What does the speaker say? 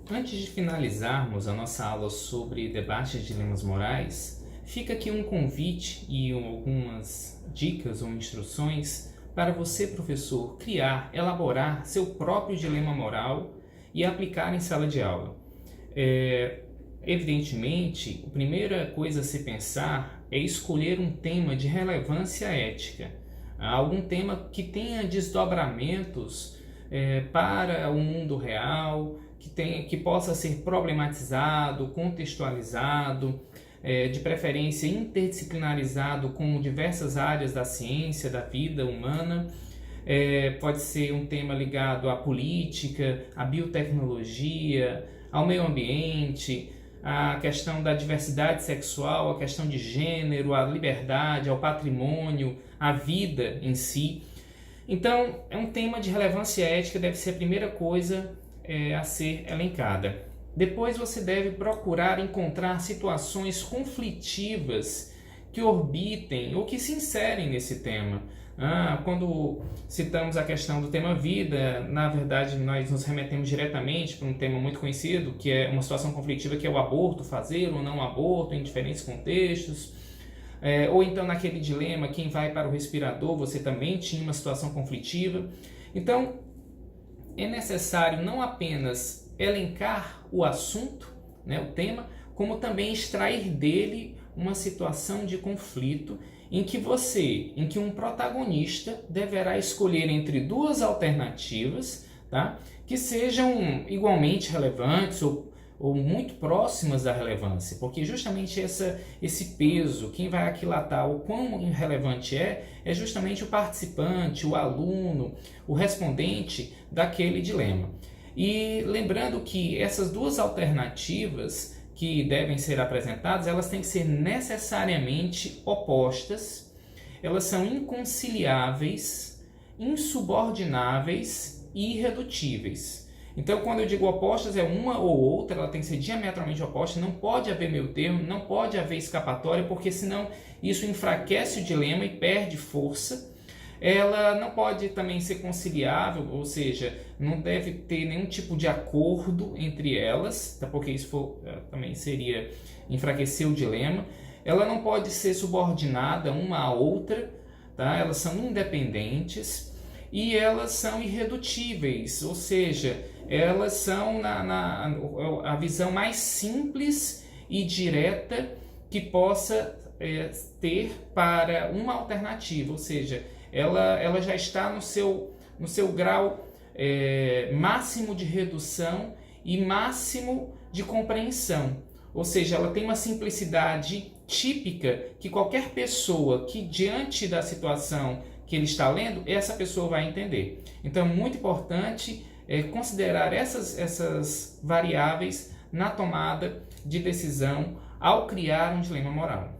Antes de finalizarmos a nossa aula sobre debate de dilemas morais, fica aqui um convite e algumas dicas ou instruções para você, professor, elaborar seu próprio dilema moral e aplicar em sala de aula. Evidentemente, a primeira coisa a se pensar é escolher um tema de relevância ética, algum tema que tenha desdobramentos para o mundo real, que possa ser problematizado, contextualizado, de preferência interdisciplinarizado com diversas áreas da ciência, da vida humana. Pode ser um tema ligado à política, à biotecnologia, ao meio ambiente, à questão da diversidade sexual, à questão de gênero, à liberdade, ao patrimônio, à vida em si. Então, é um tema de relevância ética, deve ser a primeira coisa a ser elencada. Depois você deve procurar encontrar situações conflitivas que orbitem ou que se inserem nesse tema. Quando citamos a questão do tema vida, na verdade nós nos remetemos diretamente para um tema muito conhecido, que é uma situação conflitiva, que é o aborto, fazer ou não aborto em diferentes contextos. Ou então naquele dilema, quem vai para o respirador, você também tinha uma situação conflitiva. Então, é necessário não apenas elencar o assunto, o tema, como também extrair dele uma situação de conflito em que um protagonista deverá escolher entre duas alternativas, tá? Que sejam igualmente relevantes ou muito próximas da relevância, porque justamente esse peso, quem vai aquilatar o quão relevante é justamente o participante, o aluno, o respondente daquele dilema. E lembrando que essas duas alternativas que devem ser apresentadas, elas têm que ser necessariamente opostas, elas são inconciliáveis, insubordináveis e irredutíveis. Então, quando eu digo opostas, é uma ou outra, ela tem que ser diametralmente oposta, não pode haver meio termo, não pode haver escapatória, porque senão isso enfraquece o dilema e perde força. Ela não pode também ser conciliável, ou seja, não deve ter nenhum tipo de acordo entre elas, tá? Porque isso também seria enfraquecer o dilema. Ela não pode ser subordinada uma à outra, tá? Elas são independentes. E elas são irredutíveis, ou seja, elas são a visão mais simples e direta que possa ter para uma alternativa, ou seja, ela já está no seu grau máximo de redução e máximo de compreensão, ou seja, ela tem uma simplicidade típica que qualquer pessoa que diante da situação que ele está lendo, essa pessoa vai entender. Então é muito importante considerar essas variáveis na tomada de decisão ao criar um dilema moral.